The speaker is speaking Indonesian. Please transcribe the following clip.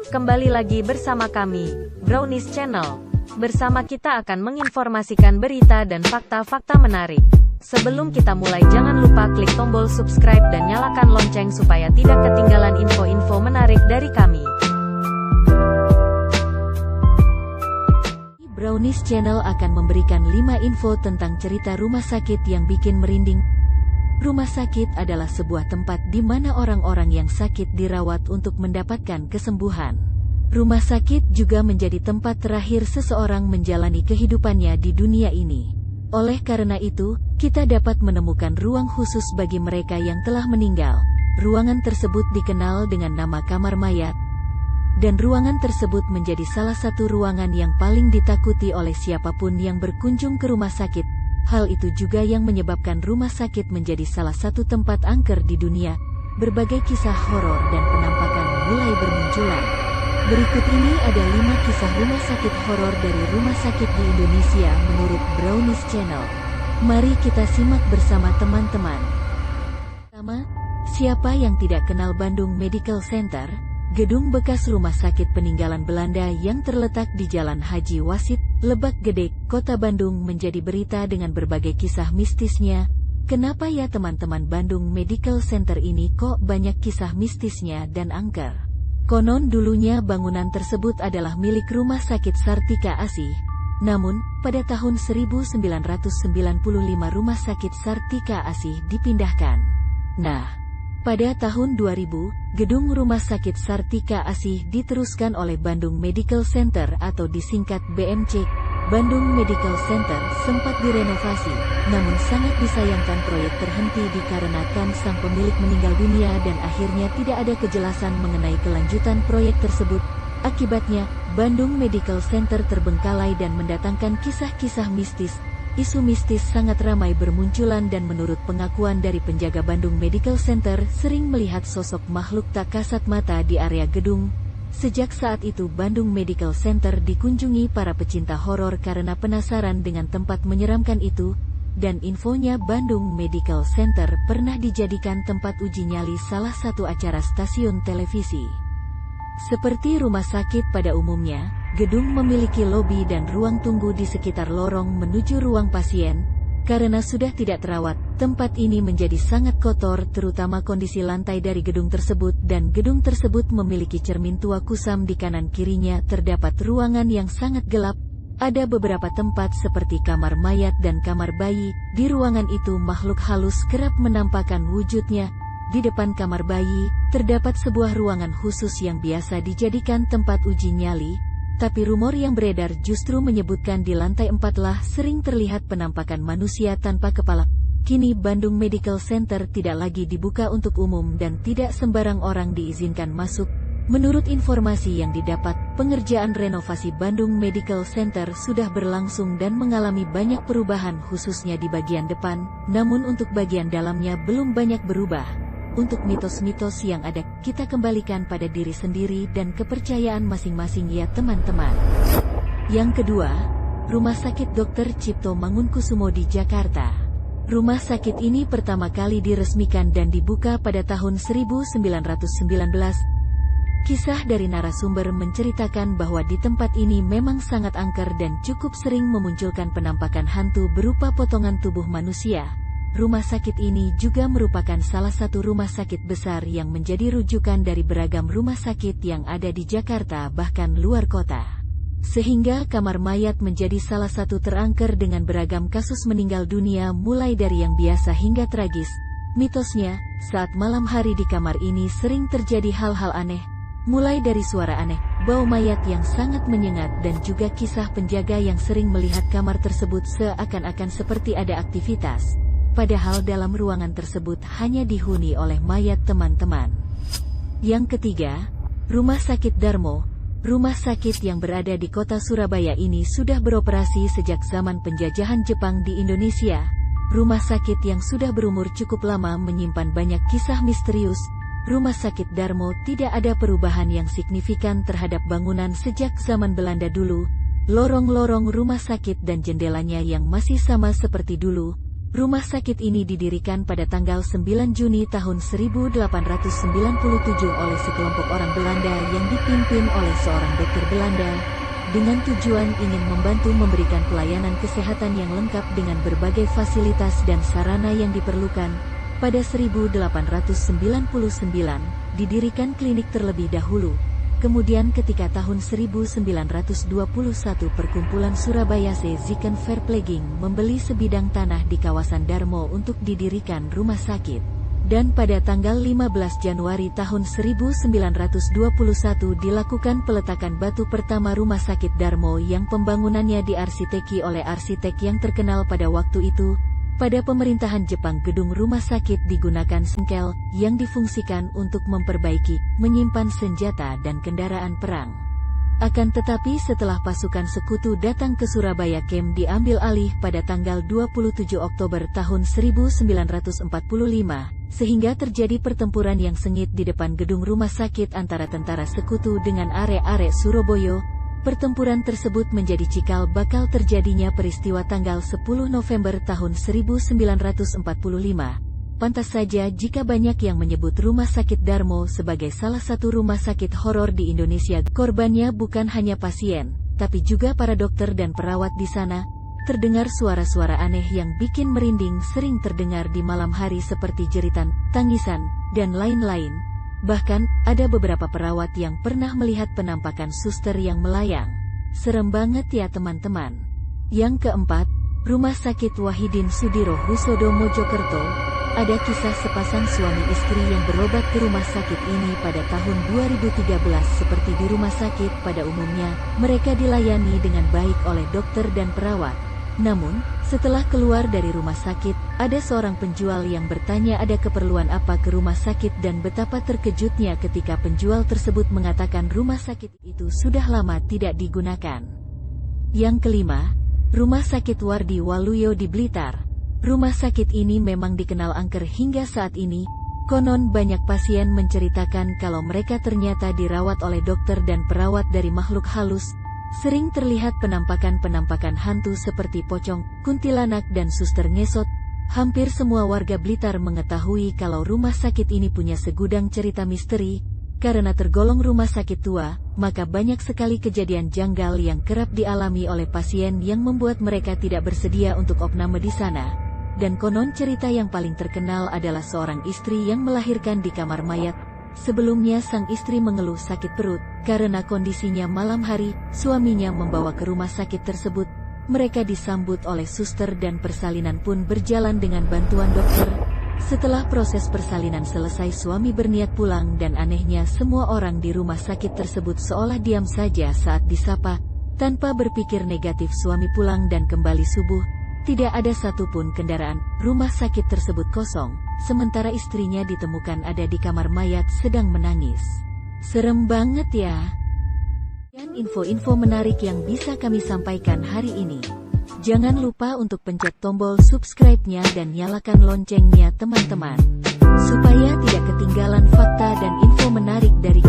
Kembali lagi bersama kami, Brownies Channel. Bersama kita akan menginformasikan berita dan fakta-fakta menarik. Sebelum kita mulai, jangan lupa klik tombol subscribe dan nyalakan lonceng supaya tidak ketinggalan info-info menarik dari kami. Brownies Channel akan memberikan 5 info tentang cerita rumah sakit yang bikin merinding. Rumah sakit adalah sebuah tempat di mana orang-orang yang sakit dirawat untuk mendapatkan kesembuhan. Rumah sakit juga menjadi tempat terakhir seseorang menjalani kehidupannya di dunia ini. Oleh karena itu, kita dapat menemukan ruang khusus bagi mereka yang telah meninggal. Ruangan tersebut dikenal dengan nama kamar mayat, dan ruangan tersebut menjadi salah satu ruangan yang paling ditakuti oleh siapapun yang berkunjung ke rumah sakit. Hal itu juga yang menyebabkan rumah sakit menjadi salah satu tempat angker di dunia. Berbagai kisah horor dan penampakan mulai bermunculan. Berikut ini ada 5 kisah rumah sakit horor dari rumah sakit di Indonesia menurut Brownies Channel. Mari kita simak bersama teman-teman. Pertama, siapa yang tidak kenal Bandung Medical Center? Gedung bekas rumah sakit peninggalan Belanda yang terletak di Jalan Haji Wasit, Lebak Gede, Kota Bandung menjadi berita dengan berbagai kisah mistisnya. Kenapa ya teman-teman, Bandung Medical Center ini kok banyak kisah mistisnya dan angker? Konon dulunya bangunan tersebut adalah milik Rumah Sakit Sartika Asih. Namun, pada tahun 1995 Rumah Sakit Sartika Asih dipindahkan. Nah, pada tahun 2000, gedung Rumah Sakit Sartika Asih diteruskan oleh Bandung Medical Center atau disingkat BMC. Bandung Medical Center sempat direnovasi, namun sangat disayangkan proyek terhenti dikarenakan sang pemilik meninggal dunia dan akhirnya tidak ada kejelasan mengenai kelanjutan proyek tersebut. Akibatnya, Bandung Medical Center terbengkalai dan mendatangkan kisah-kisah mistis. Isu mistis sangat ramai bermunculan dan menurut pengakuan dari penjaga Bandung Medical Center sering melihat sosok makhluk tak kasat mata di area gedung. Sejak saat itu Bandung Medical Center dikunjungi para pecinta horor karena penasaran dengan tempat menyeramkan itu. Dan infonya, Bandung Medical Center pernah dijadikan tempat uji nyali salah satu acara stasiun televisi. Seperti rumah sakit pada umumnya, gedung memiliki lobi dan ruang tunggu di sekitar lorong menuju ruang pasien. Karena sudah tidak terawat, tempat ini menjadi sangat kotor, terutama kondisi lantai dari gedung tersebut, dan gedung tersebut memiliki cermin tua kusam di kanan kirinya. Terdapat ruangan yang sangat gelap. Ada beberapa tempat seperti kamar mayat dan kamar bayi. Di ruangan itu makhluk halus kerap menampakkan wujudnya. Di depan kamar bayi, terdapat sebuah ruangan khusus yang biasa dijadikan tempat uji nyali. Tapi rumor yang beredar justru menyebutkan di lantai 4 lah sering terlihat penampakan manusia tanpa kepala. Kini Bandung Medical Center tidak lagi dibuka untuk umum dan tidak sembarang orang diizinkan masuk. Menurut informasi yang didapat, pengerjaan renovasi Bandung Medical Center sudah berlangsung dan mengalami banyak perubahan khususnya di bagian depan, namun untuk bagian dalamnya belum banyak berubah. Untuk mitos-mitos yang ada, kita kembalikan pada diri sendiri dan kepercayaan masing-masing ya teman-teman. Yang kedua, Rumah Sakit Dr. Cipto Mangunkusumo di Jakarta. Rumah sakit ini pertama kali diresmikan dan dibuka pada tahun 1919. Kisah dari narasumber menceritakan bahwa di tempat ini memang sangat angker dan cukup sering memunculkan penampakan hantu berupa potongan tubuh manusia. Rumah sakit ini juga merupakan salah satu rumah sakit besar yang menjadi rujukan dari beragam rumah sakit yang ada di Jakarta bahkan luar kota. Sehingga kamar mayat menjadi salah satu terangker dengan beragam kasus meninggal dunia mulai dari yang biasa hingga tragis. Mitosnya, saat malam hari di kamar ini sering terjadi hal-hal aneh. Mulai dari suara aneh, bau mayat yang sangat menyengat dan juga kisah penjaga yang sering melihat kamar tersebut seakan-akan seperti ada aktivitas. Padahal dalam ruangan tersebut hanya dihuni oleh mayat teman-teman. Yang ketiga, Rumah Sakit Darmo. Rumah sakit yang berada di kota Surabaya ini sudah beroperasi sejak zaman penjajahan Jepang di Indonesia. Rumah sakit yang sudah berumur cukup lama menyimpan banyak kisah misterius. Rumah Sakit Darmo tidak ada perubahan yang signifikan terhadap bangunan sejak zaman Belanda dulu. Lorong-lorong rumah sakit dan jendelanya yang masih sama seperti dulu. Rumah sakit ini didirikan pada tanggal 9 Juni tahun 1897 oleh sekelompok orang Belanda yang dipimpin oleh seorang dokter Belanda, dengan tujuan ingin membantu memberikan pelayanan kesehatan yang lengkap dengan berbagai fasilitas dan sarana yang diperlukan. Pada 1899, didirikan klinik terlebih dahulu. Kemudian ketika tahun 1921 perkumpulan Surabaya Ziken Verpleging membeli sebidang tanah di kawasan Darmo untuk didirikan rumah sakit. Dan pada tanggal 15 Januari tahun 1921 dilakukan peletakan batu pertama rumah sakit Darmo yang pembangunannya diarsiteki oleh arsitek yang terkenal pada waktu itu. Pada pemerintahan Jepang gedung rumah sakit digunakan sengkel yang difungsikan untuk memperbaiki, menyimpan senjata dan kendaraan perang. Akan tetapi setelah pasukan sekutu datang ke Surabaya Kem diambil alih pada tanggal 27 Oktober tahun 1945, sehingga terjadi pertempuran yang sengit di depan gedung rumah sakit antara tentara sekutu dengan arek-arek Surabaya. Pertempuran tersebut menjadi cikal bakal terjadinya peristiwa tanggal 10 November tahun 1945. Pantas saja jika banyak yang menyebut Rumah Sakit Darmo sebagai salah satu rumah sakit horor di Indonesia. Korbannya bukan hanya pasien, tapi juga para dokter dan perawat di sana. Terdengar suara-suara aneh yang bikin merinding sering terdengar di malam hari seperti jeritan, tangisan, dan lain-lain. Bahkan, ada beberapa perawat yang pernah melihat penampakan suster yang melayang. Serem banget ya teman-teman. Yang keempat, Rumah Sakit Wahidin Sudiro Husodo Mojokerto. Ada kisah sepasang suami istri yang berobat ke rumah sakit ini pada tahun 2013. Seperti di rumah sakit pada umumnya, mereka dilayani dengan baik oleh dokter dan perawat. Namun, setelah keluar dari rumah sakit, ada seorang penjual yang bertanya ada keperluan apa ke rumah sakit dan betapa terkejutnya ketika penjual tersebut mengatakan rumah sakit itu sudah lama tidak digunakan. Yang kelima, Rumah Sakit Wardi Waluyo di Blitar. Rumah sakit ini memang dikenal angker hingga saat ini. Konon banyak pasien menceritakan kalau mereka ternyata dirawat oleh dokter dan perawat dari makhluk halus. Sering terlihat penampakan-penampakan hantu seperti pocong, kuntilanak dan suster ngesot. Hampir semua warga Blitar mengetahui kalau rumah sakit ini punya segudang cerita misteri. Karena tergolong rumah sakit tua, maka banyak sekali kejadian janggal yang kerap dialami oleh pasien yang membuat mereka tidak bersedia untuk opname di sana. Dan konon cerita yang paling terkenal adalah seorang istri yang melahirkan di kamar mayat. Sebelumnya sang istri mengeluh sakit perut, karena kondisinya malam hari, suaminya membawa ke rumah sakit tersebut. Mereka disambut oleh suster dan persalinan pun berjalan dengan bantuan dokter. Setelah proses persalinan selesai suami berniat pulang dan anehnya semua orang di rumah sakit tersebut seolah diam saja saat disapa. Tanpa berpikir negatif suami pulang dan kembali subuh. Tidak ada satupun kendaraan, rumah sakit tersebut kosong, sementara istrinya ditemukan ada di kamar mayat sedang menangis. Serem banget ya. Dan info-info menarik yang bisa kami sampaikan hari ini. Jangan lupa untuk pencet tombol subscribe-nya dan nyalakan loncengnya teman-teman. Supaya tidak ketinggalan fakta dan info menarik dari